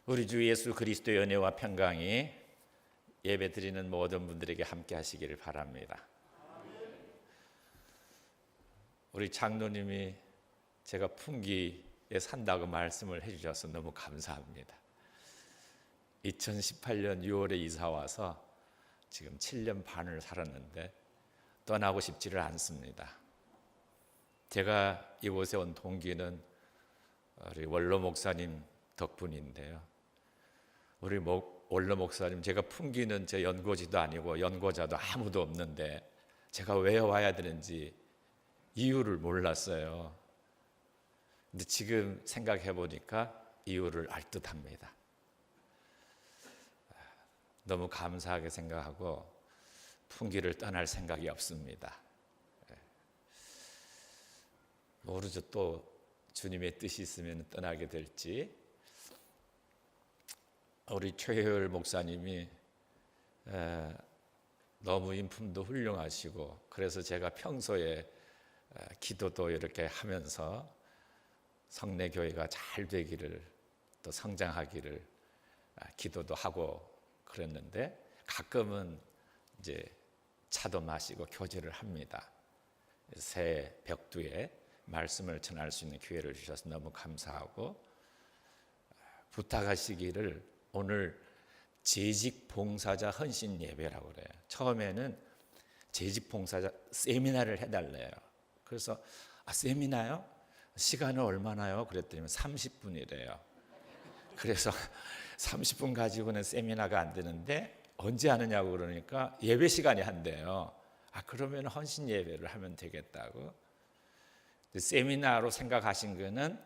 우리 주 예수 그리스도의 은혜와 평강이 예배드리는 모든 분들에게 함께 하시기를 바랍니다. 우리 장로님이 제가 풍기에 산다고 말씀을 해주셔서 너무 감사합니다. 2018년 6월에 이사 와서 지금 7년 반을 살았는데 떠나고 싶지를 않습니다. 제가 이곳에 온 동기는 우리 원로 목사님 덕분인데요. 우리 원로 목사님, 제가 풍기는 제 연고지도 아니고 연고자도 아무도 없는데 제가 왜 와야 되는지 이유를 몰랐어요. 근데 지금 생각해 보니까 이유를 알 듯합니다. 너무 감사하게 생각하고 풍기를 떠날 생각이 없습니다. 모르죠, 또 주님의 뜻이 있으면 떠나게 될지. 우리 최효열 목사님이 너무 인품도 훌륭하시고, 그래서 제가 평소에 기도도 이렇게 하면서 성내교회가 잘 되기를, 또 성장하기를 기도도 하고 그랬는데, 가끔은 이제 차도 마시고 교제를 합니다. 새 벽두에 말씀을 전할 수 있는 기회를 주셔서 너무 감사하고, 부탁하시기를 오늘 재직 봉사자 헌신 예배라고 그래요. 처음에는 재직 봉사자 세미나를 해달래요. 그래서 세미나요? 시간은 얼마나요? 그랬더니 30분이래요. 그래서 30분 가지고는 세미나가 안 되는데 언제 하느냐고 그러니까 예배 시간에 한대요. 그러면 헌신 예배를 하면 되겠다고. 세미나로 생각하신 거는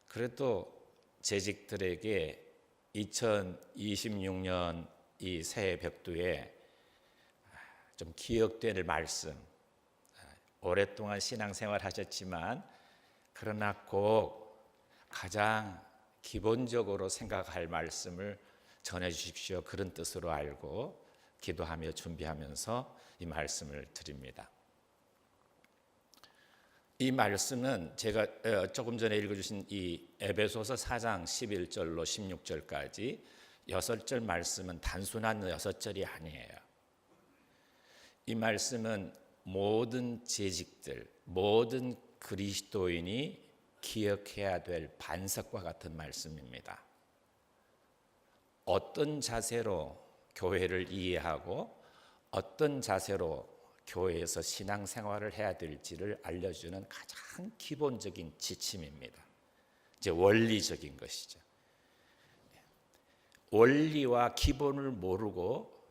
그래도 재직들에게 2026년 이 새해 벽두에 좀 기억될 말씀, 오랫동안 신앙생활 하셨지만 그러나 꼭 가장 기본적으로 생각할 말씀을 전해주십시오, 그런 뜻으로 알고 기도하며 준비하면서 이 말씀을 드립니다. 이 말씀은 제가 조금 전에 읽어주신 이 에베소서 4장 11절로 16절까지 6절 말씀은 단순한 6절이 아니에요. 이 말씀은 모든 재직들, 모든 그리스도인이 기억해야 될 반석과 같은 말씀입니다. 어떤 자세로 교회를 이해하고 어떤 자세로 교회에서 신앙생활을 해야 될지를 알려주는 가장 기본적인 지침입니다. 이제 원리적인 것이죠. 원리와 기본을 모르고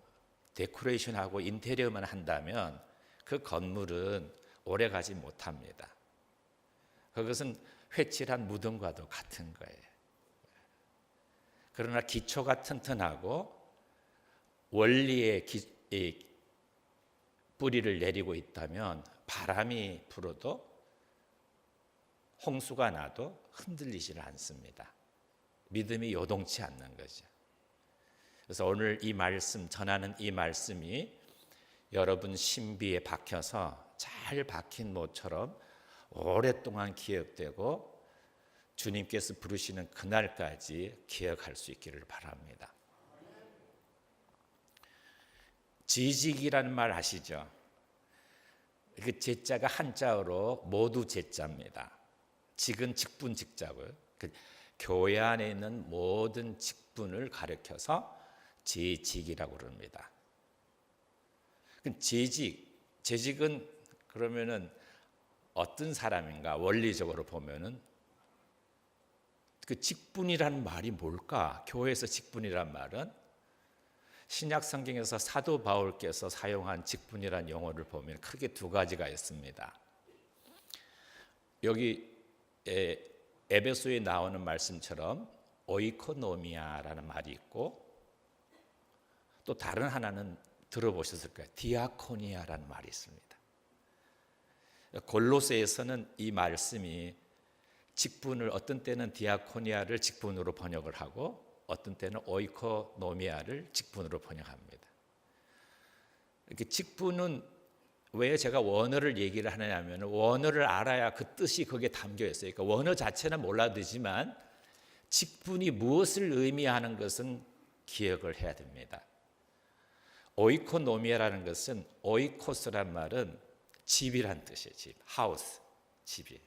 데코레이션하고 인테리어만 한다면 그 건물은 오래가지 못합니다. 그것은 회칠한 무덤과도 같은 거예요. 그러나 기초가 튼튼하고 원리의 뿌리를 내리고 있다면 바람이 불어도 홍수가 나도 흔들리지를 않습니다. 믿음이 요동치 않는 거죠. 그래서 오늘 이 말씀, 전하는 이 말씀이 여러분 신비에 박혀서 잘 박힌 모처럼 오랫동안 기억되고 주님께서 부르시는 그날까지 기억할 수 있기를 바랍니다. 재직이라는 말 아시죠? 그 제자가 한자어로 모두 제자입니다. 직은 직분 직자고요. 교회 안에 있는 모든 직분을 가리켜서 재직이라고 그럽니다. 재직은 그러면은 어떤 사람인가? 원리적으로 보면은 그 직분이라는 말이 뭘까? 교회에서 직분이란 말은 신약 성경에서 사도 바울께서 사용한 직분이라는 용어를 보면 크게 두 가지가 있습니다. 여기 에베소에 나오는 말씀처럼 오이코노미아라는 말이 있고, 또 다른 하나는 들어보셨을 거예요. 디아코니아라는 말이 있습니다. 골로새에서는 이 말씀이 직분을 어떤 때는 디아코니아를 직분으로 번역을 하고 어떤 때는 오이코노미아를 직분으로 번역합니다. 이렇게 직분은 왜 제가 원어를 얘기를 하느냐면 원어를 알아야 그 뜻이 거기에 담겨 있어요. 그러니까 원어 자체는 몰라도 되지만 직분이 무엇을 의미하는 것은 기억을 해야 됩니다. 오이코노미아라는 것은 오이코스란 말은 집이란 뜻이에요. 집, 하우스, 집이.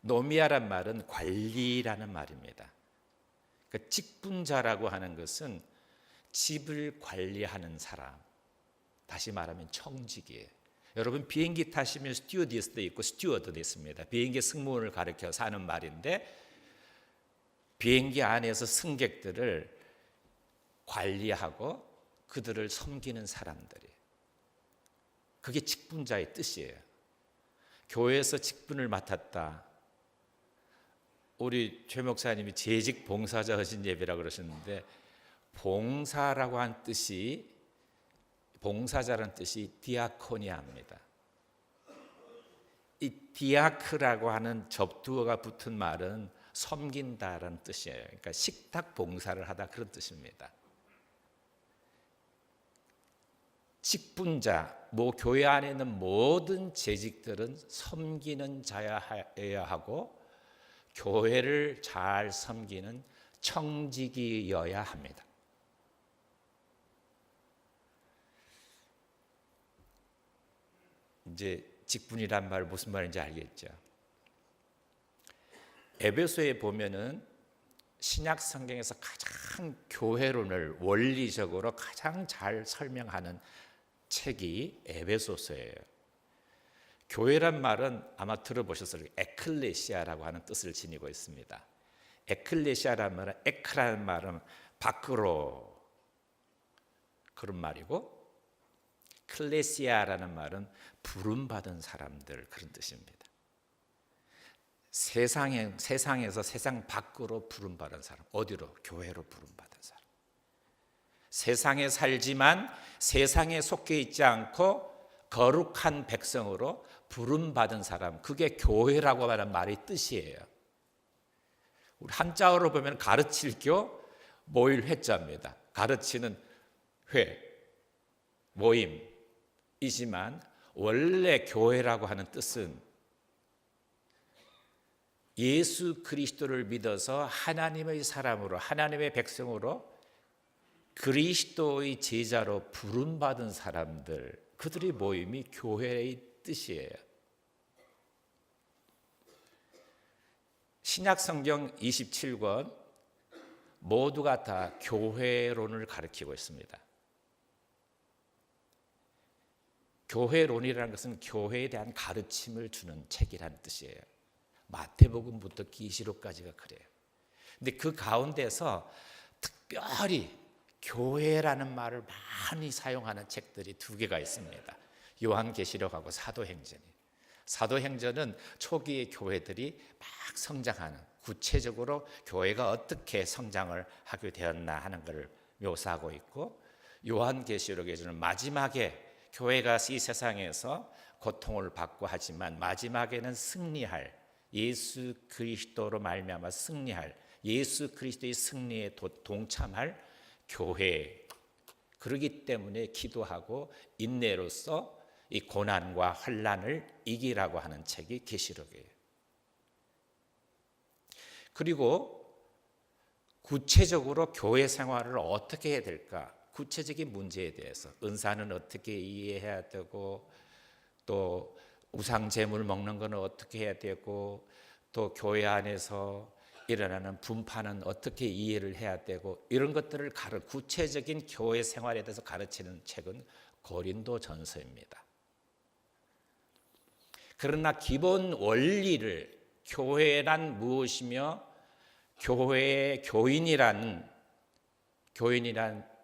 노미아란 말은 관리라는 말입니다. 그러니까 직분자라고 하는 것은 집을 관리하는 사람, 다시 말하면 청직이에요. 여러분 비행기 타시면 스튜어디스도 있고 스튜어드도 있습니다. 비행기 승무원을 가리켜서 하는 말인데 비행기 안에서 승객들을 관리하고 그들을 섬기는 사람들이, 그게 직분자의 뜻이에요. 교회에서 직분을 맡았다. 우리 최 목사님이 재직 봉사자 하신 예배라고 그러셨는데, 봉사라고 한 뜻이, 봉사자라는 뜻이 디아코니아입니다. 이 디아크라고 하는 접두어가 붙은 말은 섬긴다라는 뜻이에요. 그러니까 식탁 봉사를 하다, 그런 뜻입니다. 직분자, 교회 안에 있는 모든 재직들은 섬기는 자여야 하고 교회를 잘 섬기는 청직이여야 합니다. 이제 직분이란 말 무슨 말인지 알겠죠? 에베소에 보면은 신약 성경에서 가장 교회론을 원리적으로 가장 잘 설명하는 책이 에베소서예요. 교회란 말은 아마 들어보셨을 거예요. 에클레시아라고 하는 뜻을 지니고 있습니다. 에클레시아라는 말은, 에크라는 말은 밖으로, 그런 말이고, 클레시아라는 말은 부름받은 사람들, 그런 뜻입니다. 세상에서 세상 밖으로 부름받은 사람, 어디로? 교회로 부름받은 사람. 세상에 살지만 세상에 속해 있지 않고 거룩한 백성으로 부름받은 사람, 그게 교회라고 하는 말의 뜻이에요. 우리 한자어로 보면 가르칠 교, 모일 회자입니다. 가르치는 회, 모임이지만 원래 교회라고 하는 뜻은 예수 그리스도를 믿어서 하나님의 사람으로, 하나님의 백성으로, 그리스도의 제자로 부름받은 사람들, 그들의 모임이 교회의 뜻이에요. 신약성경 27권 모두가 다 교회론을 가리키고 있습니다. 교회론이라는 것은 교회에 대한 가르침을 주는 책이라는 뜻이에요. 마태복음부터 계시록까지가 그래요. 근데 그 가운데서 특별히 교회라는 말을 많이 사용하는 책들이 두 개가 있습니다. 요한계시록하고 사도행전이. 사도행전은 초기의 교회들이 막 성장하는, 구체적으로 교회가 어떻게 성장을 하게 되었나 하는 것을 묘사하고 있고, 요한계시록에서는 마지막에 교회가 이 세상에서 고통을 받고 하지만 마지막에는 승리할, 예수 그리스도로 말미암아 승리할, 예수 그리스도의 승리에 동참할 교회, 그러기 때문에 기도하고 인내로서 이 고난과 환난을 이기라고 하는 책이 계시록이에요. 그리고 구체적으로 교회 생활을 어떻게 해야 될까? 구체적인 문제에 대해서 은사는 어떻게 이해해야 되고, 또 우상 제물 먹는 것은 어떻게 해야 되고, 또 교회 안에서 일어나는 분파는 어떻게 이해를 해야 되고, 이런 것들을 구체적인 교회 생활에 대해서 가르치는 책은 고린도전서입니다. 그러나 기본 원리를, 교회란 무엇이며 교회의 교인이란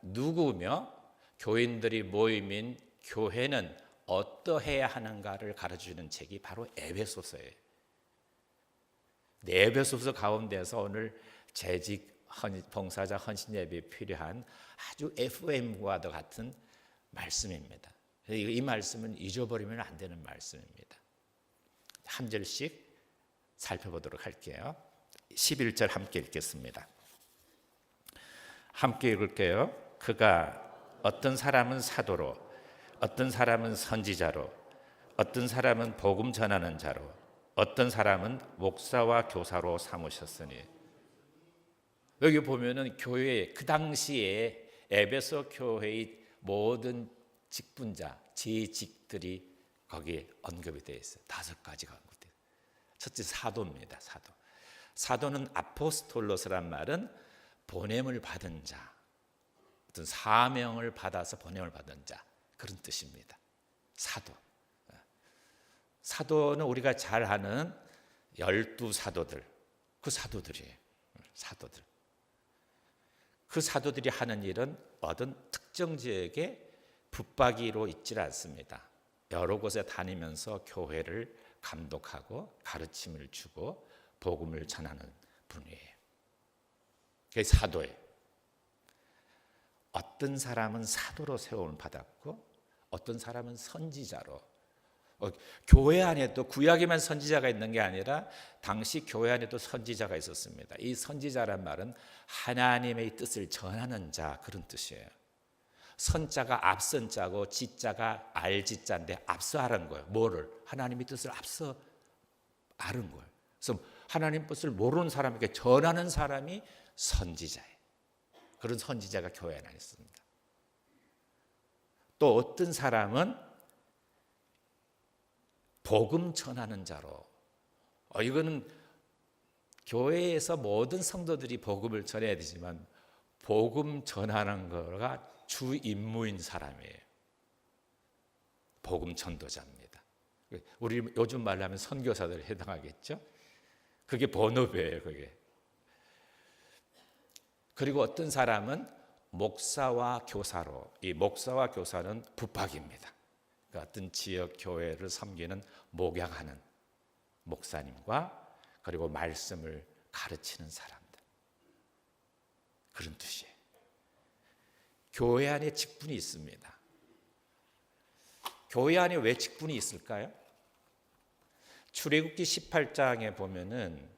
누구며 교인들이 모임인 교회는 어떠해야 하는가를 가르쳐주는 책이 바로 에베소서예요. 에베소서 가운데서 오늘 재직 봉사자 헌신 예배에 필요한 아주 FM과도 같은 말씀입니다. 이 말씀은 잊어버리면 안 되는 말씀입니다. 한 절씩 살펴보도록 할게요. 11절 함께 읽겠습니다. 함께 읽을게요. 그가 어떤 사람은 사도로, 어떤 사람은 선지자로, 어떤 사람은 복음 전하는 자로, 어떤 사람은 목사와 교사로 삼으셨으니 여기 보면은 교회 그 당시에 에베소 교회의 모든 직분자, 재직들이 거기에 언급이 되어 있어요. 5가지가 언급돼요. 첫째 사도입니다. 사도. 사도는 아포스톨로스란 말은 보냄을 받은 자, 어떤 사명을 받아서 보냄을 받은 자, 그런 뜻입니다. 사도. 사도는 우리가 잘 아는 12사도들, 그 사도들이에요. 사도들. 그 사도들이 하는 일은 어떤 특정 지역에 붙박이로 있질 않습니다. 여러 곳에 다니면서 교회를 감독하고 가르침을 주고 복음을 전하는 분이에요. 그게 사도예요. 어떤 사람은 사도로 세움을 받았고 어떤 사람은 선지자로. 교회 안에도 구약에만 선지자가 있는 게 아니라 당시 교회 안에도 선지자가 있었습니다. 이 선지자란 말은 하나님의 뜻을 전하는 자, 그런 뜻이에요. 선자가 앞선 자고 지자가 알지자인데 앞서 아는 거예요. 뭐를? 하나님의 뜻을 앞서 아는 거예요. 그래서 하나님 뜻을 모르는 사람에게 전하는 사람이 선지자예요. 그런 선지자가 교회 안에 있습니다. 또 어떤 사람은 복음 전하는 자로. 이거는 교회에서 모든 성도들이 복음을 전해야 되지만 복음 전하는 거가 주 임무인 사람이에요. 복음 전도자입니다. 우리 요즘 말로 하면 선교사들 해당하겠죠? 그게 본업이에요, 그게. 그리고 어떤 사람은 목사와 교사로. 이 목사와 교사는 붙박이입니다. 그러니까 어떤 지역 교회를 섬기는 목양하는 목사님과 그리고 말씀을 가르치는 사람들, 그런 뜻이에요. 교회 안에 직분이 있습니다. 교회 안에 왜 직분이 있을까요? 출애굽기 18장에 보면은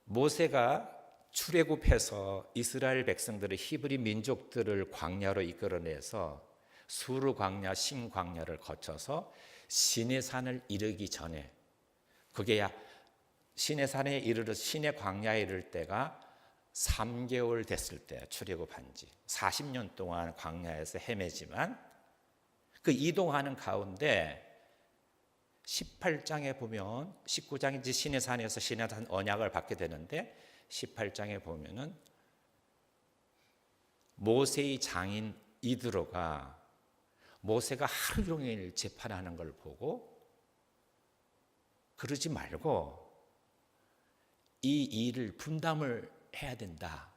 모세가 출애굽해서 이스라엘 백성들의 히브리 민족들을 광야로 이끌어내서 수르 광야, 신 광야를 거쳐서 시내 산을 이르기 전에, 그게 시내 산에 이르러 시내 광야에 이를 때가 3개월 됐을 때 출애굽한 지 40년 동안 광야에서 헤매지만 그 이동하는 가운데 18장에 보면 19장인지 시내 산에서 시내 산 언약을 받게 되는데 18장에 보면은 모세의 장인 이드로가 모세가 하루 종일 재판하는 걸 보고 그러지 말고 이 일을 분담을 해야 된다.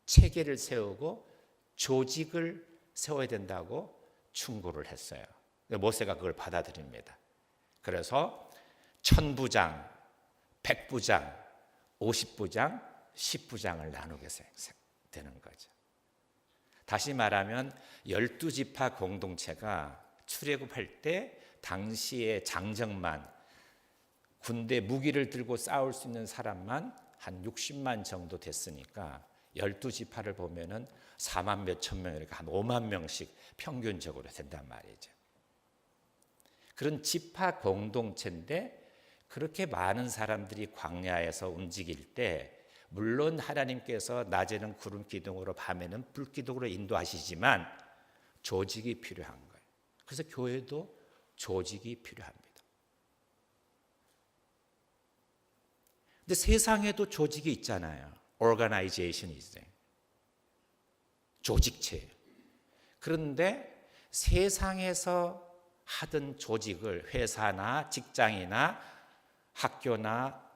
체계를 세우고 조직을 세워야 된다고 충고를 했어요. 모세가 그걸 받아들입니다. 그래서 1000부장, 100부장, 50부장, 10부장을 나누게 되는 거죠. 다시 말하면 12지파 공동체가 출애굽할 때 당시의 장정만, 군대 무기를 들고 싸울 수 있는 사람만 한 60만 정도 됐으니까 12지파를 보면은 4만 몇천 명, 이렇게 한 5만 명씩 평균적으로 된단 말이죠. 그런 지파 공동체인데 그렇게 많은 사람들이 광야에서 움직일 때 물론 하나님께서 낮에는 구름 기둥으로 밤에는 불 기둥으로 인도하시지만 조직이 필요한 거예요. 그래서 교회도 조직이 필요합니다. 근데 세상에도 조직이 있잖아요. organization이 있어요. 조직체예요. 그런데 세상에서 하던 조직을 회사나 직장이나 학교나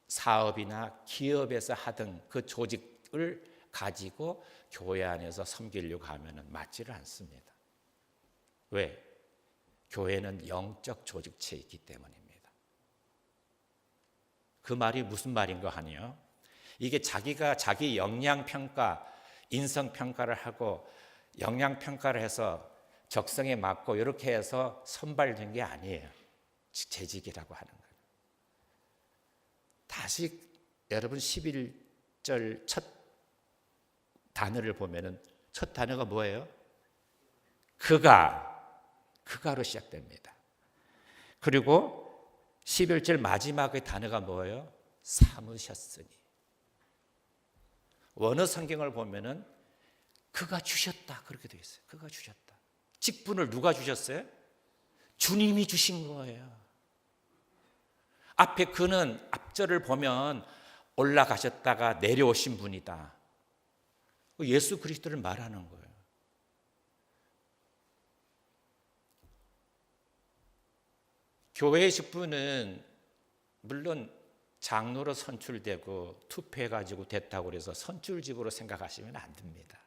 사업이나 기업에서 하던 그 조직을 가지고 교회 안에서 섬기려고 하면 맞지를 않습니다. 왜? 교회는 영적 조직체이기 때문입니다. 그 말이 무슨 말인가 하니요, 이게 자기가 자기 역량평가, 인성평가를 하고 역량평가를 해서 적성에 맞고 이렇게 해서 선발된 게 아니에요. 재직이라고 하는 거예요. 다시 여러분 11절 첫 단어를 보면은 첫 단어가 뭐예요? 그가로 시작됩니다. 그리고 11절 마지막의 단어가 뭐예요? 삼으셨으니. 원어 성경을 보면은 그가 주셨다 그렇게 되어 있어요. 그가 주셨다. 직분을 누가 주셨어요? 주님이 주신 거예요. 앞에 그는 앞절을 보면 올라가셨다가 내려오신 분이다. 예수 그리스도를 말하는 거예요. 교회의 직분은 물론 장로로 선출되고 투표해가지고 됐다고 해서 선출직으로 생각하시면 안 됩니다.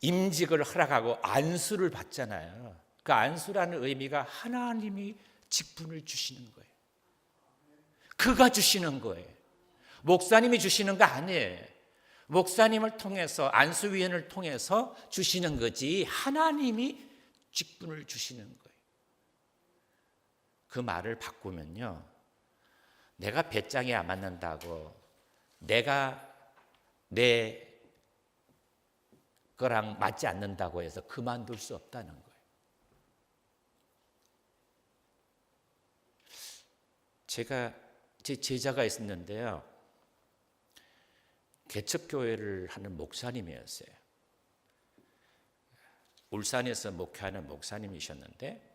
임직을 허락하고 안수를 받잖아요. 그 안수라는 의미가 하나님이 직분을 주시는 거예요. 그가 주시는 거예요. 목사님이 주시는 거 아니에요. 목사님을 통해서 안수위원을 통해서 주시는 거지 하나님이 직분을 주시는 거예요. 그 말을 바꾸면요, 내가 배짱이 안 맞는다고 내가 내 거랑 맞지 않는다고 해서 그만둘 수 없다는 거예요. 제가 제 제자가 있었는데요, 개척교회를 하는 목사님이었어요. 울산에서 목회하는 목사님이셨는데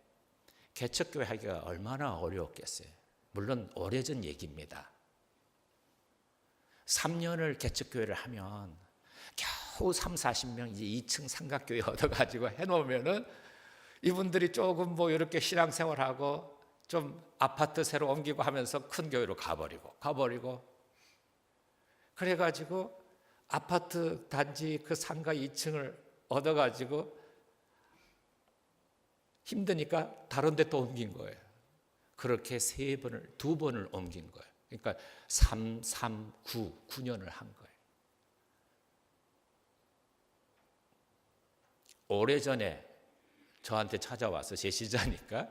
개척교회 하기가 얼마나 어려웠겠어요. 물론 오래전 얘기입니다. 3년을 개척교회를 하면 겨우 30-40명 이제 2층 삼각교회 얻어가지고 해놓으면은 이분들이 조금 뭐 이렇게 신앙생활하고 좀 아파트 새로 옮기고 하면서 큰 교회로 가버리고 그래가지고 아파트 단지 그 상가 2층을 얻어가지고 힘드니까 다른 데 또 옮긴 거예요. 그렇게 2번을 옮긴 거예요. 그러니까 9년을 한 거예요. 오래전에 저한테 찾아와서 제 시자니까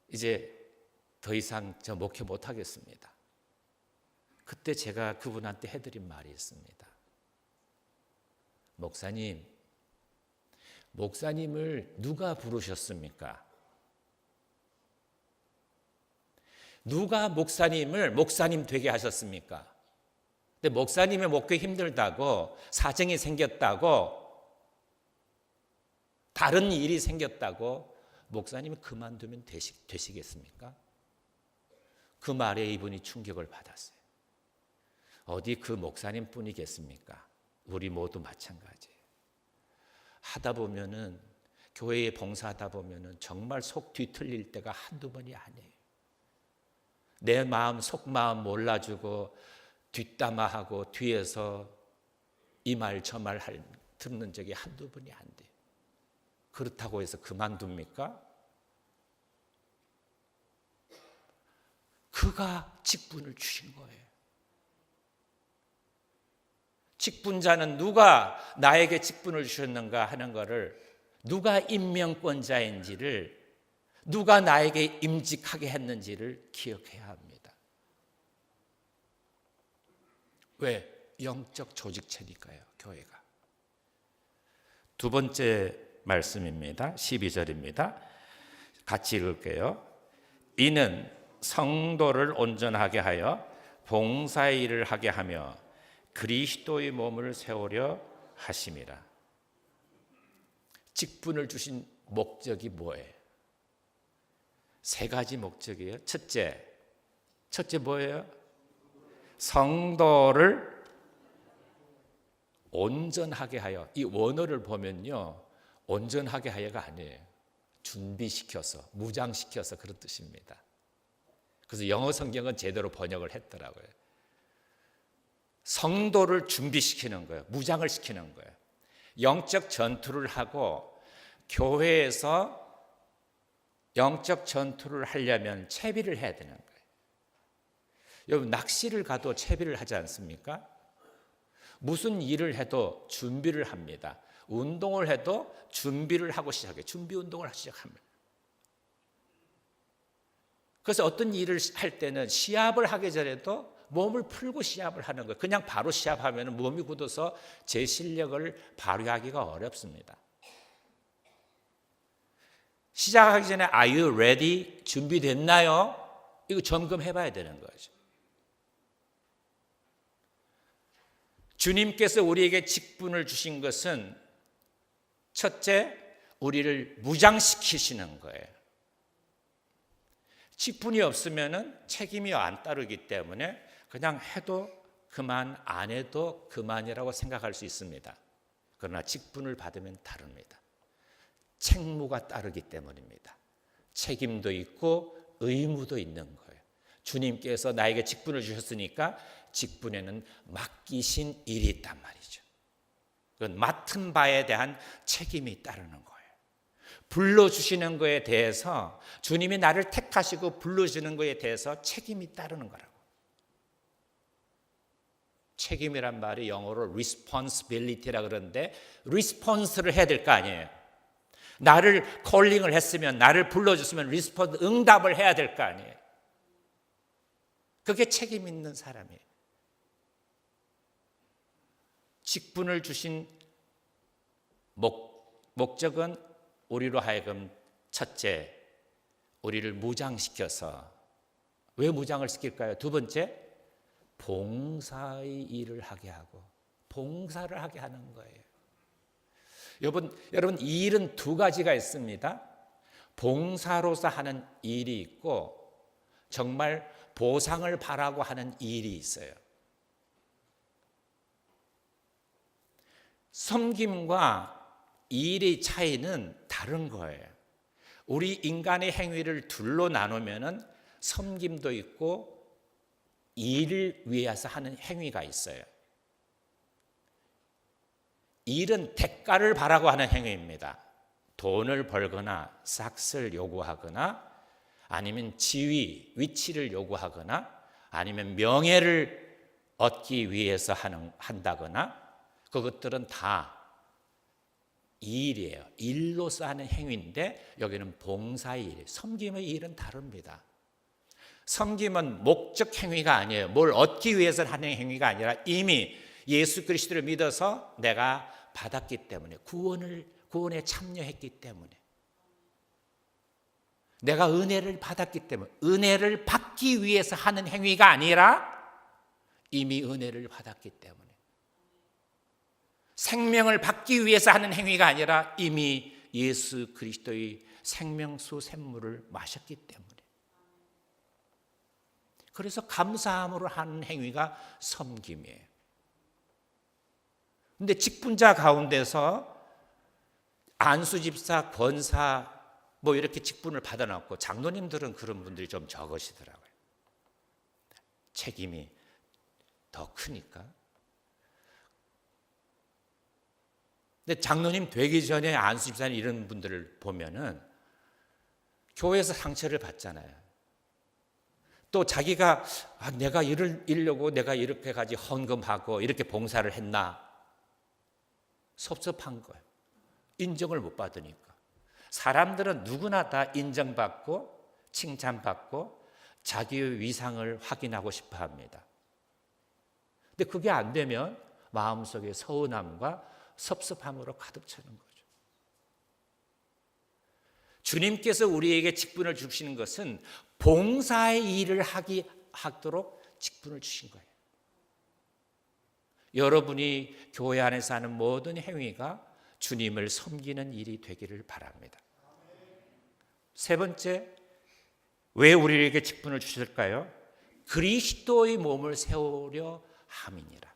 이제 더 이상 저 목회 못 하겠습니다. 그때 제가 그분한테 해드린 말이 있습니다. 목사님을 누가 부르셨습니까? 누가 목사님을 목사님 되게 하셨습니까? 근데 목사님의 목회 힘들다고 사정이 생겼다고 다른 일이 생겼다고 목사님이 그만두면 되시겠습니까? 그 말에 이분이 충격을 받았어요. 어디 그 목사님 뿐이겠습니까? 우리 모두 마찬가지예요. 하다 보면은 교회에 봉사하다 보면은 정말 속 뒤틀릴 때가 한두 번이 아니에요. 내 마음 속마음 몰라주고 뒷담화하고 뒤에서 이 말 저 말 듣는 적이 한두 번이 안 돼요. 그렇다고 해서 그만둡니까? 그가 직분을 주신 거예요. 직분자는 누가 나에게 직분을 주셨는가 하는 것을, 누가 임명권자인지를, 누가 나에게 임직하게 했는지를 기억해야 합니다. 왜? 영적 조직체니까요, 교회가. 두 번째 말씀입니다. 12절입니다. 같이 읽을게요. 이는 성도를 온전하게 하여 봉사의 일을 하게 하며 그리스도의 몸을 세우려 하심이라. 직분을 주신 목적이 뭐예요? 세 가지 목적이에요. 첫째 뭐예요? 성도를 온전하게 하여. 이 원어를 보면요, 온전하게 하여가 아니에요. 준비시켜서, 무장시켜서 그런 뜻입니다. 그래서 영어 성경은 제대로 번역을 했더라고요. 성도를 준비시키는 거예요. 무장을 시키는 거예요. 영적 전투를 하고, 교회에서 영적 전투를 하려면 채비를 해야 되는 거예요. 여러분, 낚시를 가도 채비를 하지 않습니까? 무슨 일을 해도 준비를 합니다. 운동을 해도 준비를 하고 시작해요. 준비 운동을 시작합니다. 그래서 어떤 일을 할 때는 시합을 하기 전에도 몸을 풀고 시합을 하는 거예요. 그냥 바로 시합하면 몸이 굳어서 제 실력을 발휘하기가 어렵습니다. 시작하기 전에 Are you ready? 준비됐나요? 이거 점검해 봐야 되는 거죠. 주님께서 우리에게 직분을 주신 것은 첫째, 우리를 무장시키시는 거예요. 직분이 없으면 책임이 안 따르기 때문에 그냥 해도 그만, 안 해도 그만이라고 생각할 수 있습니다. 그러나 직분을 받으면 다릅니다. 책무가 따르기 때문입니다. 책임도 있고 의무도 있는 거예요. 주님께서 나에게 직분을 주셨으니까 직분에는 맡기신 일이 있단 말이죠. 그건 맡은 바에 대한 책임이 따르는 거예요. 불러주시는 거에 대해서, 주님이 나를 택하시고 불러주는 거에 대해서 책임이 따르는 거라고. 책임이란 말이 영어로 responsibility라 그러는데 response를 해야 될 거 아니에요. 나를 콜링을 했으면, 나를 불러줬으면 response, 응답을 해야 될 거 아니에요. 그게 책임 있는 사람이에요. 직분을 주신 목적은 우리로 하여금 첫째, 우리를 무장시켜서, 왜 무장을 시킬까요? 두 번째, 봉사의 일을 하게 하고, 봉사를 하게 하는 거예요. 여러분, 이 일은 두 가지가 있습니다. 봉사로서 하는 일이 있고 정말 보상을 바라고 하는 일이 있어요. 섬김과 일의 차이는 다른 거예요. 우리 인간의 행위를 둘로 나누면 섬김도 있고 일을 위해서 하는 행위가 있어요. 일은 대가를 바라고 하는 행위입니다. 돈을 벌거나 삭스를 요구하거나 아니면 지위, 위치를 요구하거나 아니면 명예를 얻기 위해서 한다거나, 그것들은 다 일이에요. 일로서 하는 행위인데 여기는 봉사의 일, 섬김의 일은 다릅니다. 섬김은 목적 행위가 아니에요. 뭘 얻기 위해서 하는 행위가 아니라 이미 예수 그리스도를 믿어서 내가 받았기 때문에, 구원에 참여했기 때문에, 내가 은혜를 받았기 때문에, 은혜를 받기 위해서 하는 행위가 아니라 이미 은혜를 받았기 때문에, 생명을 받기 위해서 하는 행위가 아니라 이미 예수 그리스도의 생명수 샘물을 마셨기 때문에, 그래서 감사함으로 하는 행위가 섬김이에요. 근데 직분자 가운데서 안수집사, 권사 뭐 이렇게 직분을 받아놨고, 장로님들은 그런 분들이 좀 적으시더라고요. 책임이 더 크니까. 근데 장로님 되기 전에 안수집사님 이런 분들을 보면은 교회에서 상처를 받잖아요. 또 자기가 내가 이러려고 내가 이렇게까지 헌금하고 이렇게 봉사를 했나, 섭섭한 거예요. 인정을 못 받으니까. 사람들은 누구나 다 인정받고 칭찬받고 자기의 위상을 확인하고 싶어 합니다. 근데 그게 안 되면 마음속에 서운함과 섭섭함으로 가득 차는 거죠. 주님께서 우리에게 직분을 주시는 것은 봉사의 일을 하도록 직분을 주신 거예요. 여러분이 교회 안에서 하는 모든 행위가 주님을 섬기는 일이 되기를 바랍니다. 세 번째, 왜 우리에게 직분을 주실까요? 그리스도의 몸을 세우려 함이니라.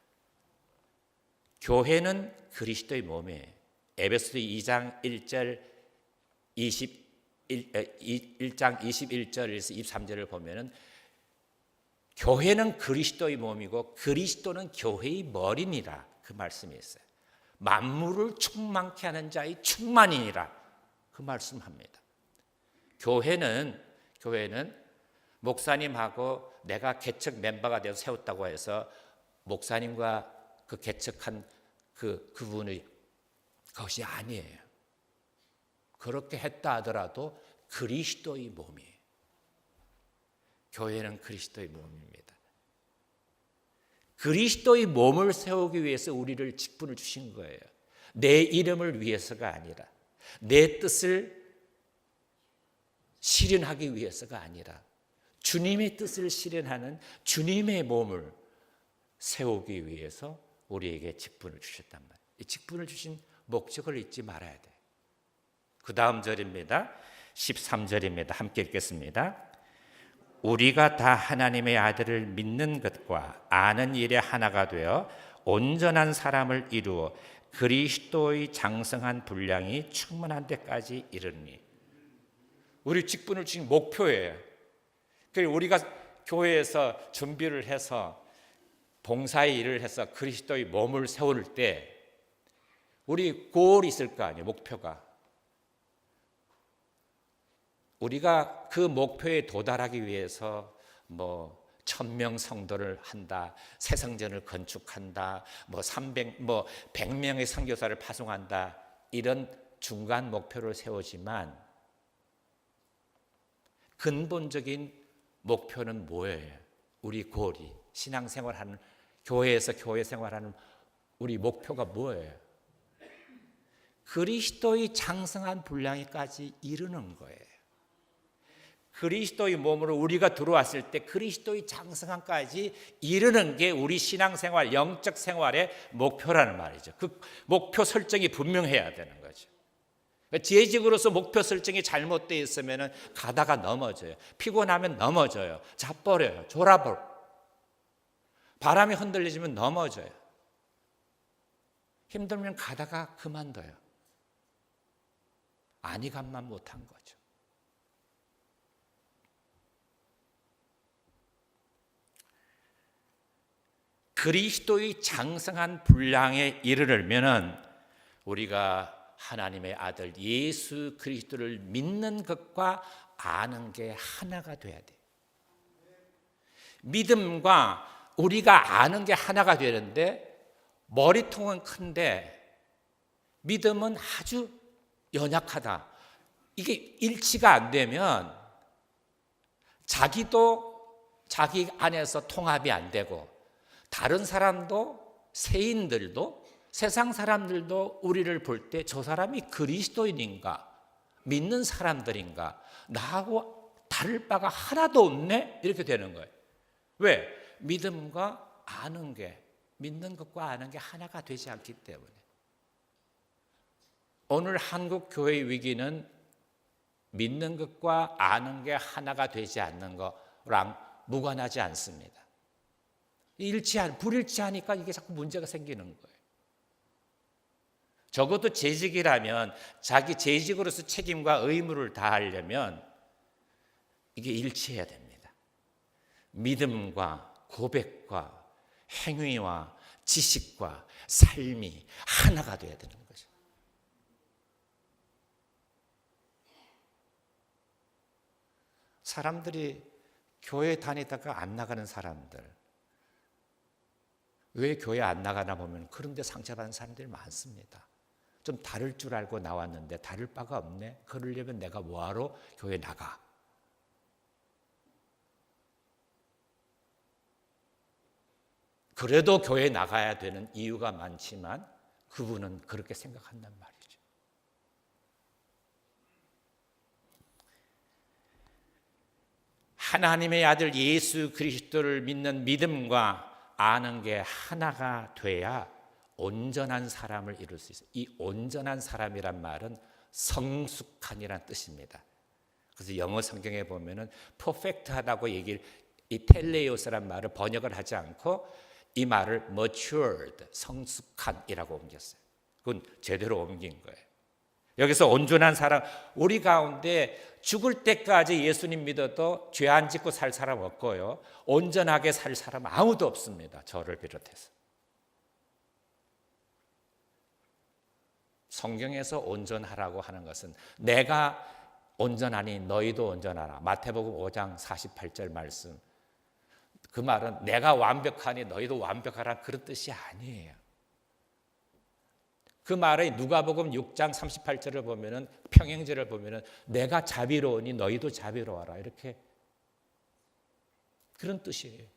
교회는 그리스도의 몸이에요. 에베소서 2장 1장 21절에서 23절을 보면은 교회는 그리스도의 몸이고 그리스도는 교회의 머리니라, 그 말씀이 있어요. 만물을 충만케 하는 자의 충만이니라, 그 말씀합니다. 교회는 목사님하고 내가 개척 멤버가 되어서 세웠다고 해서 목사님과 그 개척한 그분의 것이 아니에요. 그렇게 했다 하더라도 그리스도의 몸이에요. 교회는 그리스도의 몸입니다. 그리스도의 몸을 세우기 위해서 우리를 직분을 주신 거예요. 내 이름을 위해서가 아니라, 내 뜻을 실현하기 위해서가 아니라 주님의 뜻을 실현하는 주님의 몸을 세우기 위해서 우리에게 직분을 주셨단 말이에요. 이 직분을 주신 목적을 잊지 말아야 돼. 그 다음 절입니다. 13절입니다. 함께 읽겠습니다. 우리가 다 하나님의 아들을 믿는 것과 아는 일에 하나가 되어 온전한 사람을 이루어 그리스도의 장성한 분량이 충만한 데까지 이르니. 우리 직분을 주신 목표예요. 그리고 우리가 교회에서 준비를 해서 봉사의 일을 해서 그리스도의 몸을 세울 때 우리 골이 있을 거 아니에요. 목표가. 우리가 그 목표에 도달하기 위해서 1000명 성도를 한다, 새성전을 건축한다, 100명의 선교사를 파송한다, 이런 중간 목표를 세우지만 근본적인 목표는 뭐예요? 우리 골이 신앙생활하는, 교회에서 교회 생활하는 우리 목표가 뭐예요? 그리스도의 장성한 분량에까지 이르는 거예요. 그리스도의 몸으로 우리가 들어왔을 때 그리스도의 장성함까지 이르는 게 우리 신앙생활, 영적 생활의 목표라는 말이죠. 그 목표 설정이 분명해야 되는 거죠. 재직으로서 목표 설정이 잘못되어 있으면 가다가 넘어져요. 피곤하면 넘어져요. 자버려요. 졸아버려. 바람이 흔들리면 넘어져요. 힘들면 가다가 그만둬요. 안위감만 못한 거죠. 그리스도의 장성한 분량에 이르려면은 우리가 하나님의 아들 예수 그리스도를 믿는 것과 아는 게 하나가 돼야 돼. 믿음과 우리가 아는 게 하나가 되는데 머리통은 큰데 믿음은 아주 연약하다. 이게 일치가 안 되면 자기도 자기 안에서 통합이 안 되고 다른 사람도 세인들도 세상 사람들도 우리를 볼 때 저 사람이 그리스도인인가 믿는 사람들인가 나하고 다를 바가 하나도 없네 이렇게 되는 거예요. 왜? 믿음과 아는 게 믿는 것과 아는 게 하나가 되지 않기 때문에. 오늘 한국 교회의 위기는 믿는 것과 아는 게 하나가 되지 않는 거랑 무관하지 않습니다. 불일치하니까 이게 자꾸 문제가 생기는 거예요. 적어도 재직이라면 자기 재직으로서 책임과 의무를 다하려면 이게 일치해야 됩니다. 믿음과 고백과 행위와 지식과 삶이 하나가 되어야 되는 거죠. 사람들이 교회 다니다가 안 나가는 사람들, 왜 교회 안 나가나 보면 그런 데 상처받는 사람들이 많습니다. 좀 다를 줄 알고 나왔는데 다를 바가 없네. 그러려면 내가 뭐하러 교회 나가? 그래도 교회 나가야 되는 이유가 많지만 그분은 그렇게 생각한단 말이죠. 하나님의 아들 예수 그리스도를 믿는 믿음과 아는 게 하나가 돼야 온전한 사람을 이룰 수 있어요. 이 온전한 사람이란 말은 성숙한이란 뜻입니다. 그래서 영어 성경에 보면은 퍼펙트하다고 이 텔레오스란 말을 번역을 하지 않고 이 말을 matured, 성숙한이라고 옮겼어요. 그건 제대로 옮긴 거예요. 여기서 온전한 사람, 우리 가운데 죽을 때까지 예수님 믿어도 죄 안 짓고 살 사람 없고요. 온전하게 살 사람 아무도 없습니다. 저를 비롯해서. 성경에서 온전하라고 하는 것은 내가 온전하니 너희도 온전하라. 마태복음 5장 48절 말씀. 그 말은 내가 완벽하니 너희도 완벽하라 그런 뜻이 아니에요. 그 말의 누가복음 6장 38절을 보면은 평행절을 보면은 내가 자비로우니 너희도 자비로워라 이렇게 그런 뜻이에요.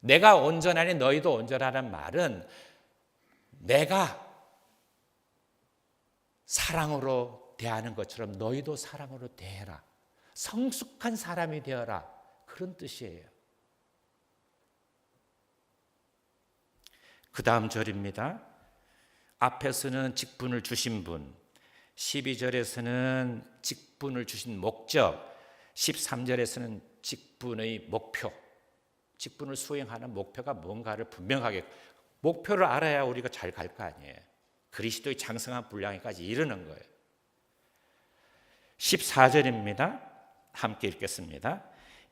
내가 온전하니 너희도 온전하라는 말은 내가 사랑으로 대하는 것처럼 너희도 사랑으로 대해라. 성숙한 사람이 되어라. 그런 뜻이에요. 그 다음 절입니다. 앞에서는 직분을 주신 분, 12절에서는 직분을 주신 목적, 13절에서는 직분의 목표, 직분을 수행하는 목표가 뭔가를 분명하게, 목표를 알아야 우리가 잘 갈 거 아니에요. 그리스도의 장성한 분량에까지 이르는 거예요. 14절입니다. 함께 읽겠습니다.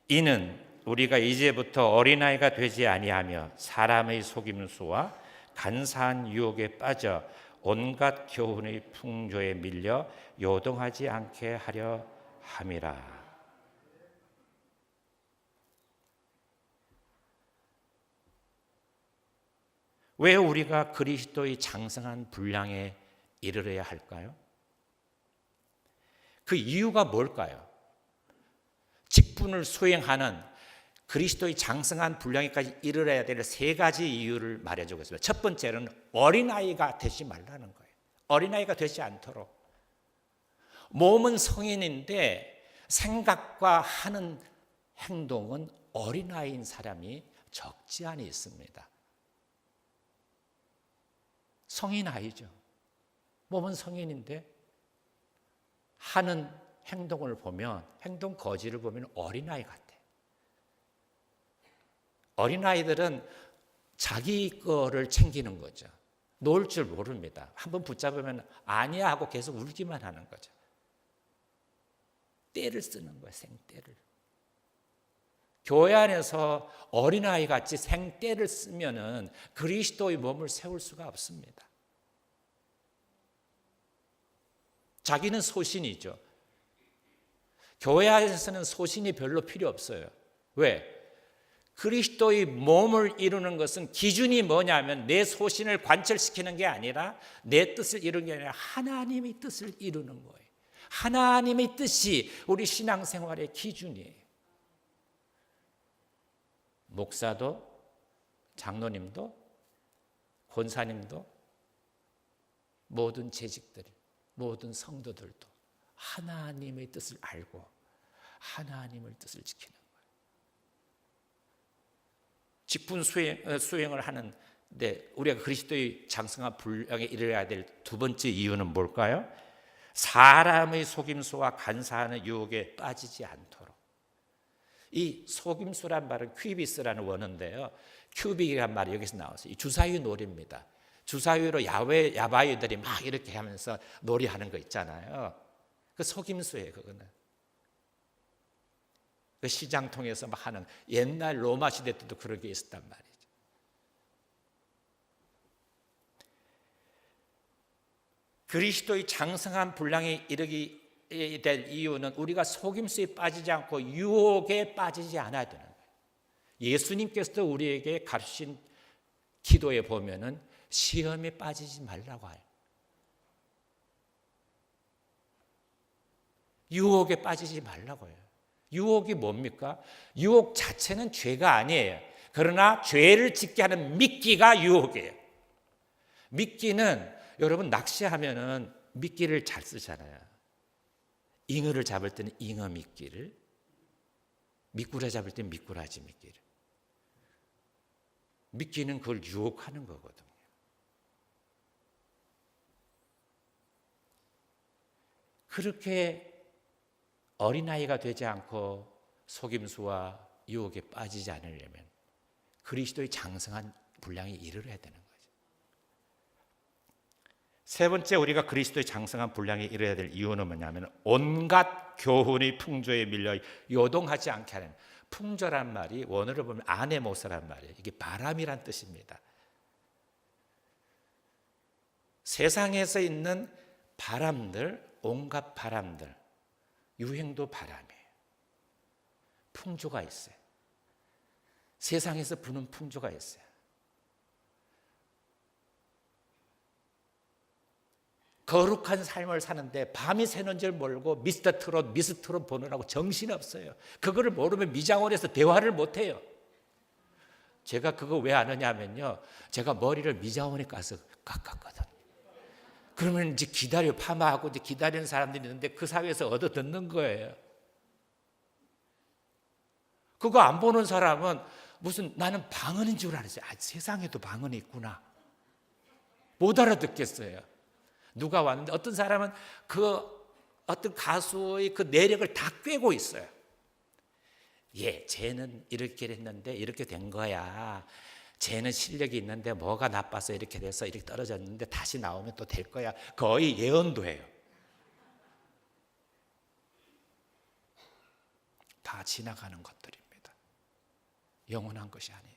이는 우리가 이제부터 어린아이가 되지 아니하며 사람의 속임수와 간사한 유혹에 빠져 온갖 교훈의 풍조에 밀려 요동하지 않게 하려 함이라. 왜 우리가 그리스도의 장성한 분량에 이르러야 할까요? 그 이유가 뭘까요? 직분을 수행하는 그리스도의 장성한 분량에까지 이르러야 될 세 가지 이유를 말해주고 있습니다. 첫 번째는 어린아이가 되지 말라는 거예요. 어린아이가 되지 않도록. 몸은 성인인데 생각과 하는 행동은 어린아이인 사람이 적지 않이 있습니다. 성인 아이죠. 몸은 성인인데 하는 행동을 보면, 행동 거지를 보면 어린아이 같아. 어린아이들은 자기 거를 챙기는 거죠. 놓을 줄 모릅니다. 한번 붙잡으면 아니야 하고 계속 울기만 하는 거죠. 떼를 쓰는 거예요. 생떼를. 교회 안에서 어린아이 같이 생떼를 쓰면은 그리스도의 몸을 세울 수가 없습니다. 자기는 소신이죠. 교회 안에서는 소신이 별로 필요 없어요. 왜? 그리스도의 몸을 이루는 것은 기준이 뭐냐면 내 소신을 관철시키는 게 아니라 내 뜻을 이루는 게 아니라 하나님의 뜻을 이루는 거예요. 하나님의 뜻이 우리 신앙생활의 기준이에요. 목사도, 장로님도, 권사님도, 모든 재직들, 모든 성도들도 하나님의 뜻을 알고 하나님의 뜻을 지키는 거예요. 직분 수행을 하는데 우리가 그리스도의 장성한 분량에 이르러야 될 두 번째 이유는 뭘까요? 사람의 속임수와 간사하는 유혹에 빠지지 않도록. 이 속임수란 말은 퀴비스라는 원어인데요. 큐빅이란 말이 여기서 나왔어요. 이 주사위 놀이입니다. 주사위로 야바이들이 막 이렇게 하면서 놀이하는 거 있잖아요. 그 속임수예요, 그거는. 그 시장 통해서 막 하는, 옛날 로마 시대 때도 그런 게 있었단 말이죠. 그리스도의 장성한 분량에 이르게 될 이유는 우리가 속임수에 빠지지 않고 유혹에 빠지지 않아야 되는 거예요. 예수님께서도 우리에게 가르친 기도에 보면은 시험에 빠지지 말라고 해요. 유혹에 빠지지 말라고 해요. 유혹이 뭡니까? 유혹 자체는 죄가 아니에요. 그러나 죄를 짓게 하는 미끼가 유혹이에요. 미끼는 여러분 낚시하면은 미끼를 잘 쓰잖아요. 잉어를 잡을 때는 잉어 미끼를, 미꾸라 잡을 때는 미꾸라지 미끼를. 미끼는 그걸 유혹하는 거거든요. 그렇게 어린아이가 되지 않고 속임수와 유혹에 빠지지 않으려면 그리스도의 장성한 분량에 이르러야 되는 거죠. 세 번째 우리가 그리스도의 장성한 분량에 이르러야 될 이유는 뭐냐면 온갖 교훈의 풍조에 밀려 요동하지 않게 하는. 풍조란 말이 원어를 보면 아네모스란 말이에요. 이게 바람이란 뜻입니다. 세상에서 있는 바람들, 온갖 바람들, 유행도 바람이에요. 풍조가 있어요. 세상에서 부는 풍조가 있어요. 거룩한 삶을 사는데 밤이 새는 줄 모르고 미스트롯 보느라고 정신없어요. 그거를 모르면 미장원에서 대화를 못해요. 제가 그거 왜 아느냐면요, 제가 머리를 미장원에 가서 깎았거든요. 그러면 이제 파마하고 이제 기다리는 사람들이 있는데 그 사회에서 얻어 듣는 거예요. 그거 안 보는 사람은 무슨 나는 방언인 줄 알았어요. 세상에도 방언이 있구나. 못 알아듣겠어요. 누가 왔는데 어떤 사람은 그 어떤 가수의 그 내력을 다 꿰고 있어요. 예, 쟤는 이렇게 했는데 이렇게 된 거야. 쟤는 실력이 있는데 뭐가 나빠서 이렇게 돼서 이렇게 떨어졌는데 다시 나오면 또 될 거야. 거의 예언도 해요. 다 지나가는 것들입니다. 영원한 것이 아니에요.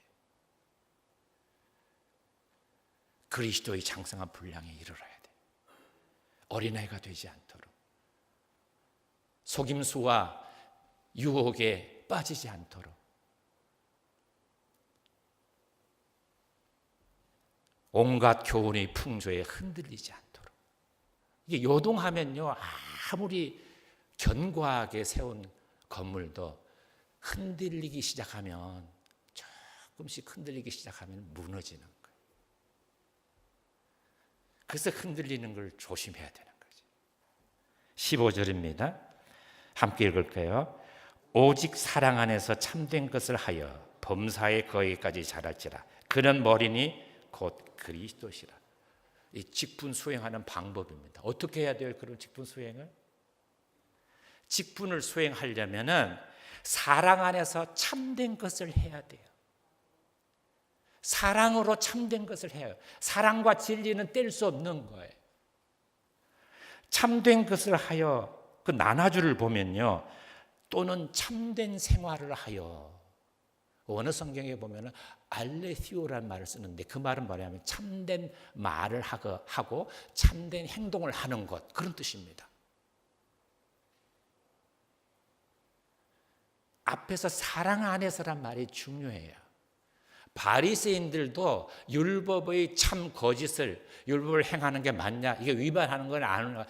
그리스도의 장성한 분량에 이르러야 돼. 어린아이가 되지 않도록, 속임수와 유혹에 빠지지 않도록, 온갖 교훈의 풍조에 흔들리지 않도록. 이게 요동하면요, 아무리 견고하게 세운 건물도 흔들리기 시작하면, 조금씩 흔들리기 시작하면 무너지는 거예요. 그래서 흔들리는 걸 조심해야 되는 거죠. 15절입니다. 함께 읽을게요. 오직 사랑 안에서 참된 것을 하여 범사에 거기까지 자랄지라. 그는 머리니 곧 그리스도시라. 이 직분 수행하는 방법입니다. 어떻게 해야 돼요? 그런 직분 수행을? 직분을 수행하려면은 사랑 안에서 참된 것을 해야 돼요. 사랑으로 참된 것을 해요. 사랑과 진리는 뗄 수 없는 거예요. 참된 것을 하여, 그 나눠주를 보면요, 또는 참된 생활을 하여. 어느 성경에 보면은 알레시오라는 말을 쓰는데 그 말은 뭐냐면 참된 말을 하고 참된 행동을 하는 것, 그런 뜻입니다. 앞에서 사랑 안에서란 말이 중요해요. 바리새인들도 율법의 참 거짓을, 율법을 행하는 게 맞냐, 이게 위반하는 건 아는,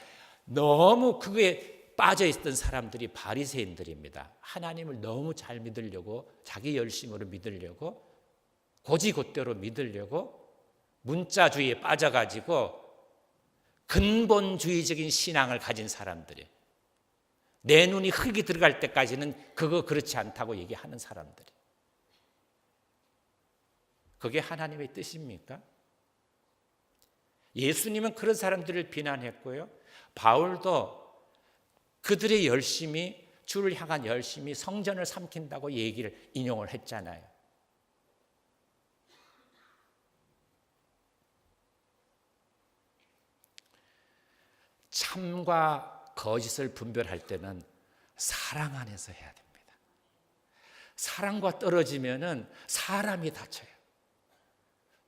너무 그게 빠져 있던 사람들이 바리새인들입니다. 하나님을 너무 잘 믿으려고, 자기 열심으로 믿으려고, 고지곳대로 믿으려고 문자주의에 빠져가지고 근본주의적인 신앙을 가진 사람들이, 내 눈이 흙이 들어갈 때까지는 그거 그렇지 않다고 얘기하는 사람들이. 그게 하나님의 뜻입니까? 예수님은 그런 사람들을 비난했고요. 바울도 그들의 열심이, 주를 향한 열심이 성전을 삼킨다고 얘기를 인용을 했잖아요. 참과 거짓을 분별할 때는 사랑 안에서 해야 됩니다. 사랑과 떨어지면은 사람이 다쳐요.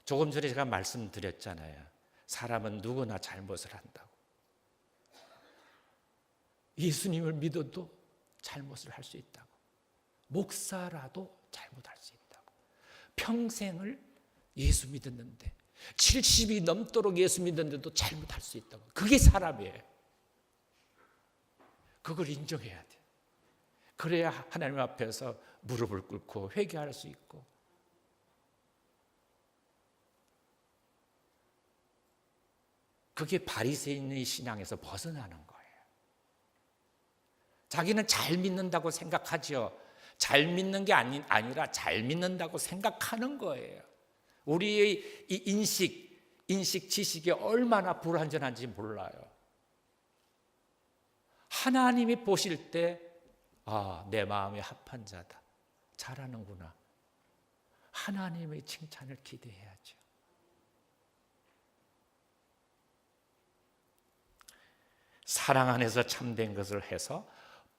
조금 전에 제가 말씀드렸잖아요. 사람은 누구나 잘못을 한다고. 예수님을 믿어도 잘못을 할 수 있다고. 목사라도 잘못할 수 있다고. 평생을 예수 믿었는데 70이 넘도록 예수 믿었는데도 잘못할 수 있다고. 그게 사람이에요. 그걸 인정해야 돼. 그래야 하나님 앞에서 무릎을 꿇고 회개할 수 있고, 그게 바리새인의 신앙에서 벗어나는 거예요. 자기는 잘 믿는다고 생각하죠. 잘 믿는 게 아니라 잘 믿는다고 생각하는 거예요. 우리의 이 인식 지식이 얼마나 불완전한지 몰라요. 하나님이 보실 때, 아, 내 마음에 합한 자다, 잘하는구나, 하나님의 칭찬을 기대해야죠. 사랑 안에서 참된 것을 해서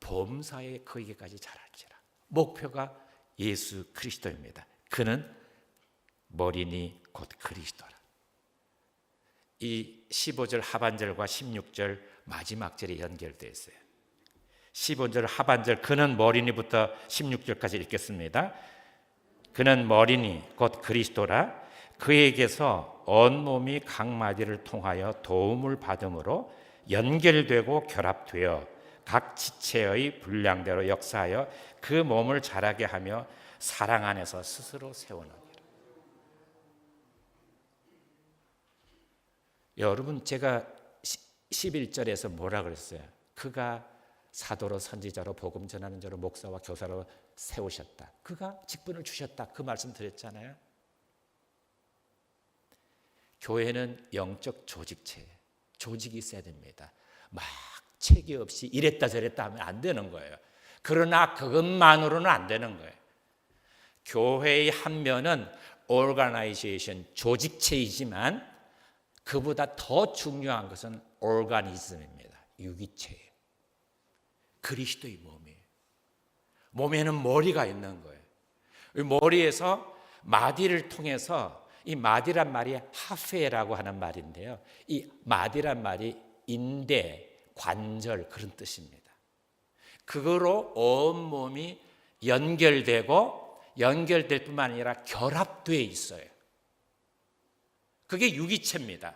범사에 거기까지 자랄지라. 목표가 예수 그리스도입니다. 그는 머리니 곧 그리스도라. 이 15절 하반절과 16절 마지막 절이 연결되어 있어요. 15절 하반절, 그는 머리니부터 16절까지 읽겠습니다. 그는 머리니 곧 그리스도라. 그에게서 온몸이 각 마디를 통하여 도움을 받음으로 연결되고 결합되어 각 지체의 분량대로 역사하여 그 몸을 자라게 하며 사랑 안에서 스스로 세우느니라. 여러분, 제가 11절에서 뭐라 그랬어요? 그가 사도로, 선지자로, 복음 전하는 자로, 목사와 교사로 세우셨다. 그가 직분을 주셨다. 그 말씀 드렸잖아요. 교회는 영적 조직체예요. 조직이 있어야 됩니다. 막 체계 없이 이랬다 저랬다 하면 안 되는 거예요. 그러나 그것만으로는 안 되는 거예요. 교회의 한 면은 organization, 조직체이지만 그보다 더 중요한 것은 organism입니다. 유기체예요. 그리스도의 몸이에요. 몸에는 머리가 있는 거예요. 이 머리에서 마디를 통해서, 이 마디란 말이 하페라고 하는 말인데요, 이 마디란 말이 인대, 관절 그런 뜻입니다. 그거로 온몸이 연결될 뿐만 아니라 결합되어 있어요. 그게 유기체입니다.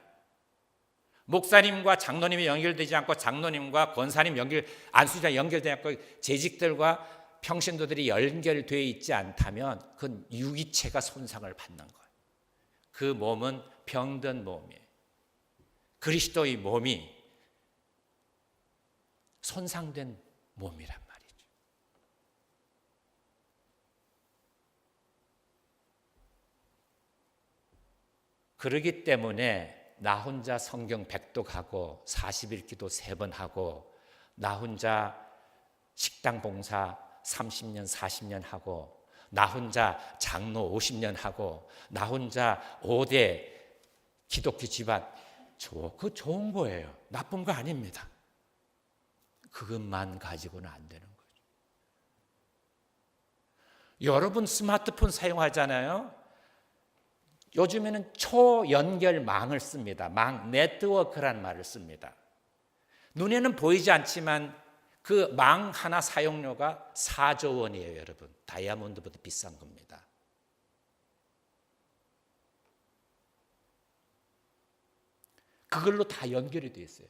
목사님과 장로님이 연결되지 않고 장로님과 권사님 안수자 연결되지 않고 재직들과 평신도들이 연결되어 있지 않다면 그건 유기체가 손상을 받는 거예요. 그 몸은 병든 몸이에요. 그리스도의 몸이 손상된 몸이란 말이죠. 그러기 때문에 나 혼자 성경 100독하고 40일 기도 3번 하고, 나 혼자 식당 봉사 30년 40년 하고, 나 혼자 장로 50년 하고, 나 혼자 5대 기독교 집안, 그거 좋은 거예요. 나쁜 거 아닙니다. 그것만 가지고는 안 되는 거죠. 여러분 스마트폰 사용하잖아요. 요즘에는 초연결망을 씁니다. 네트워크란 말을 씁니다. 눈에는 보이지 않지만 그 망 하나 사용료가 4조 원이에요, 여러분. 다이아몬드보다 비싼 겁니다. 그걸로 다 연결이 되어 있어요.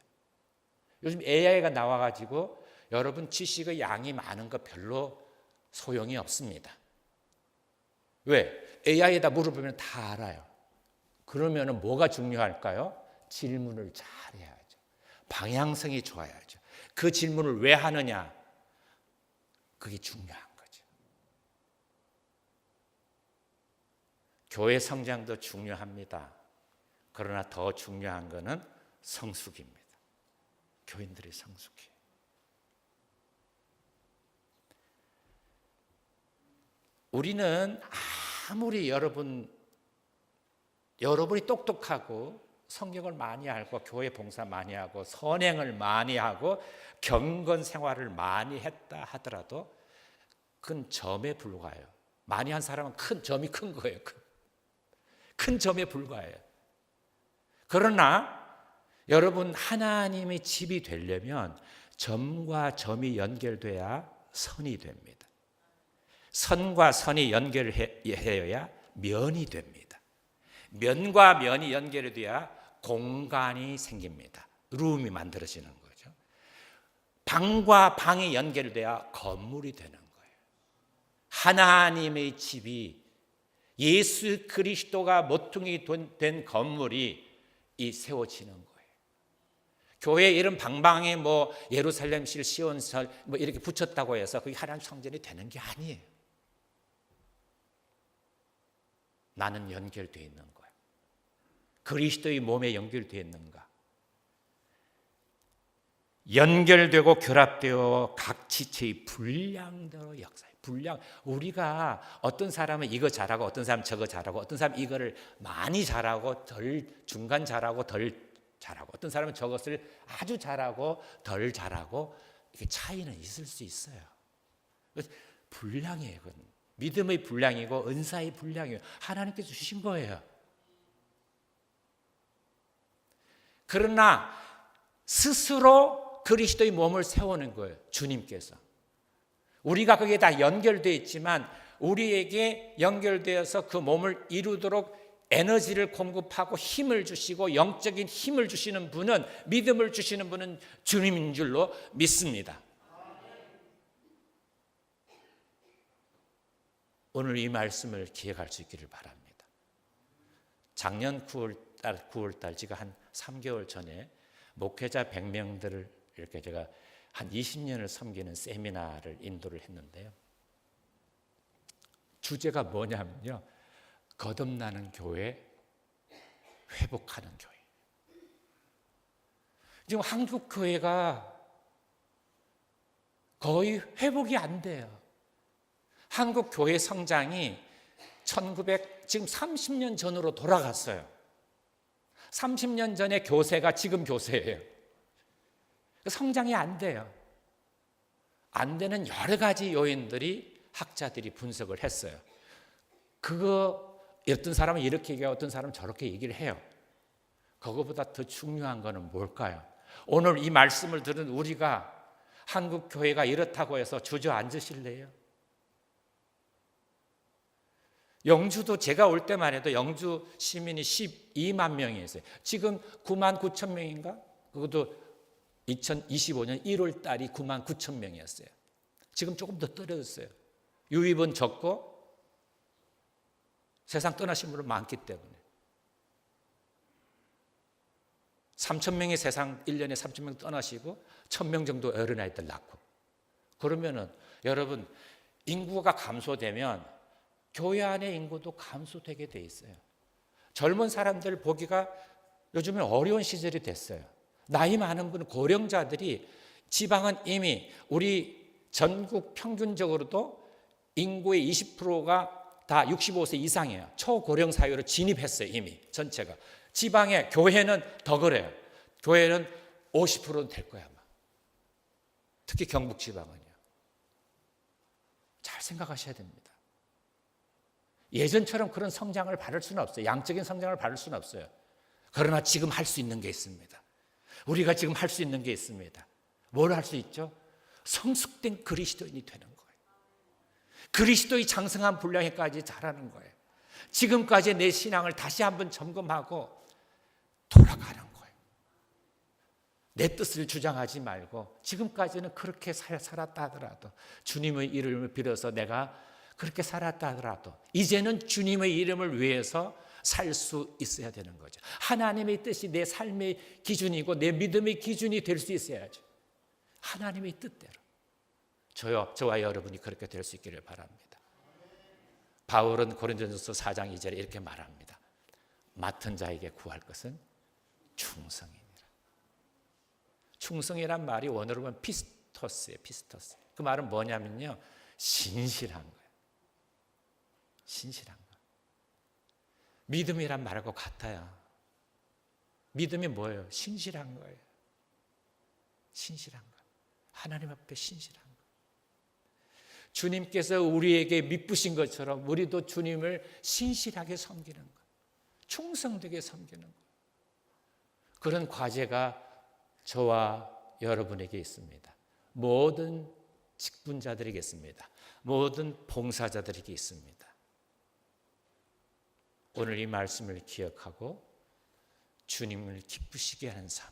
요즘 AI가 나와가지고 여러분 지식의 양이 많은 거 별로 소용이 없습니다. 왜? AI에다 물어보면 다 알아요. 그러면 뭐가 중요할까요? 질문을 잘해야죠. 방향성이 좋아야죠. 그 질문을 왜 하느냐? 그게 중요한 거죠. 교회 성장도 중요합니다. 그러나 더 중요한 것은 성숙입니다. 교인들의 성숙이. 우리는 아무리 여러분이 똑똑하고 성경을 많이 알고 교회 봉사 많이 하고 선행을 많이 하고 경건 생활을 많이 했다 하더라도 그건 점에 불과해요. 많이 한 사람은 점이 큰 거예요. 큰 점에 불과해요. 그러나 여러분 하나님의 집이 되려면 점과 점이 연결돼야 선이 됩니다. 선과 선이 연결해야 면이 됩니다. 면과 면이 연결이 돼야 공간이 생깁니다. 룸이 만들어지는 거죠. 방과 방이 연결돼야 건물이 되는 거예요. 하나님의 집이, 예수 그리스도가 모퉁이 된 건물이 세워지는 거예요. 교회 이름 방방에 예루살렘실, 시온설 이렇게 붙였다고 해서 그게 하나님 성전이 되는 게 아니에요. 나는 연결되어 있는 거예요. 그리스도의 몸에 연결되어 있는가? 연결되고 결합되어 각 지체의 분량대로 역사해요. 분량. 우리가 어떤 사람은 이거 잘하고 어떤 사람은 저거 잘하고 어떤 사람은 이거를 많이 잘하고 중간 잘하고 덜 잘하고 어떤 사람은 저것을 아주 잘하고 덜 잘하고 이게 차이는 있을 수 있어요. 분량이에요. 그건. 믿음의 분량이고 은사의 분량이에요. 하나님께서 주신 거예요. 그러나 스스로 그리스도의 몸을 세우는 거예요. 주님께서. 우리가 거기에 다 연결되어 있지만 우리에게 연결되어서 그 몸을 이루도록 에너지를 공급하고 힘을 주시고 영적인 힘을 주시는 분은, 믿음을 주시는 분은 주님인 줄로 믿습니다. 오늘 이 말씀을 기억할 수 있기를 바랍니다. 작년 9월달 제가 한 3개월 전에 목회자 100명들을 이렇게 제가 한 20년을 섬기는 세미나를 인도를 했는데요. 주제가 뭐냐면요, 거듭나는 교회 회복하는 교회. 지금 한국 교회가 거의 회복이 안 돼요. 한국 교회 성장이 지금 30년 전으로 돌아갔어요. 30년 전의 교세가 지금 교세예요. 성장이 안 돼요. 안 되는 여러 가지 요인들이 학자들이 분석을 했어요. 그거 어떤 사람은 이렇게 얘기하고 어떤 사람은 저렇게 얘기를 해요. 그거보다 더 중요한 거는 뭘까요? 오늘 이 말씀을 들은 우리가 한국 교회가 이렇다고 해서 주저앉으실래요? 영주도 제가 올 때만 해도 영주 시민이 12만 명이었어요. 지금 9만 9천 명인가? 그것도 2025년 1월 달이 9만 9천 명이었어요. 지금 조금 더 떨어졌어요. 유입은 적고 세상 떠나신 분은 많기 때문에 3천 명이 세상 1년에 3천 명 떠나시고 1,000명 정도 어린아이들 낳고, 그러면은 여러분 인구가 감소되면 교회 안의 인구도 감소되게 돼 있어요. 젊은 사람들 보기가 요즘에 어려운 시절이 됐어요. 나이 많은 분, 고령자들이, 지방은 이미 우리 전국 평균적으로도 인구의 20%가 다 65세 이상이에요. 초고령 사회로 진입했어요. 이미 전체가. 지방에, 교회는 더 그래요. 교회는 50%는 될 거야 아마. 특히 경북 지방은요. 잘 생각하셔야 됩니다. 예전처럼 그런 성장을 바랄 수는 없어요. 양적인 성장을 바랄 수는 없어요. 그러나 지금 할 수 있는 게 있습니다. 우리가 지금 할 수 있는 게 있습니다. 뭘 할 수 있죠? 성숙된 그리스도인이 되는 거예요. 그리스도의 장성한 분량에까지 자라는 거예요. 지금까지 내 신앙을 다시 한번 점검하고 돌아가는 거예요. 내 뜻을 주장하지 말고, 지금까지는 그렇게 살았다 하더라도, 주님의 이름을 빌어서 내가 그렇게 살았다 하더라도 이제는 주님의 이름을 위해서 살 수 있어야 되는 거죠. 하나님의 뜻이 내 삶의 기준이고 내 믿음의 기준이 될 수 있어야죠. 하나님의 뜻대로. 저와 여러분이 그렇게 될 수 있기를 바랍니다. 바울은 고린도전서 4장 2절에 이렇게 말합니다. 맡은 자에게 구할 것은 충성이니라. 충성이란 말이 원어로 보면 피스토스예요. 피스토스. 그 말은 뭐냐면요, 신실한 거예요. 신실한 거. 믿음이란 말하고 같아요. 믿음이 뭐예요? 신실한 거예요. 신실한 거. 하나님 앞에 신실한 거. 주님께서 우리에게 미쁘신 것처럼 우리도 주님을 신실하게 섬기는 것, 충성되게 섬기는 것, 그런 과제가 저와 여러분에게 있습니다. 모든 직분자들에게 있습니다. 모든 봉사자들에게 있습니다. 오늘 이 말씀을 기억하고 주님을 기쁘시게 하는 삶,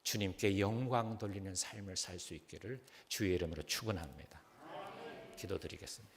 주님께 영광 돌리는 삶을 살 수 있기를 주의 이름으로 축원합니다. 기도드리겠습니다.